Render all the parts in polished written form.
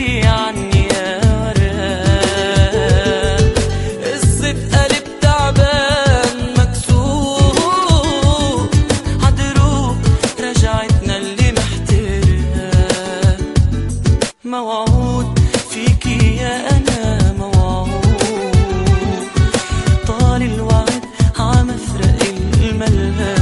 بعدتي عني يا وراب، قصة قلب تعبان مكسور، عدروب رجعتنا اللي محترها. موعود فيكي يا أنا موعود، طال الوعد عمفرق الملهى.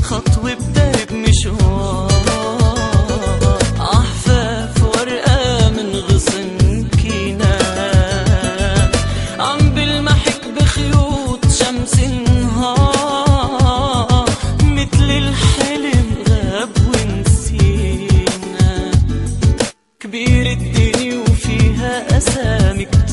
خطوة بدرب مشوار، عفاف ورقة من غصن كينان، عم بالمحك بخيوط شمس النهار، مثل الحلم غاب ونسينا. كبير الدنيا وفيها أسامي كتير،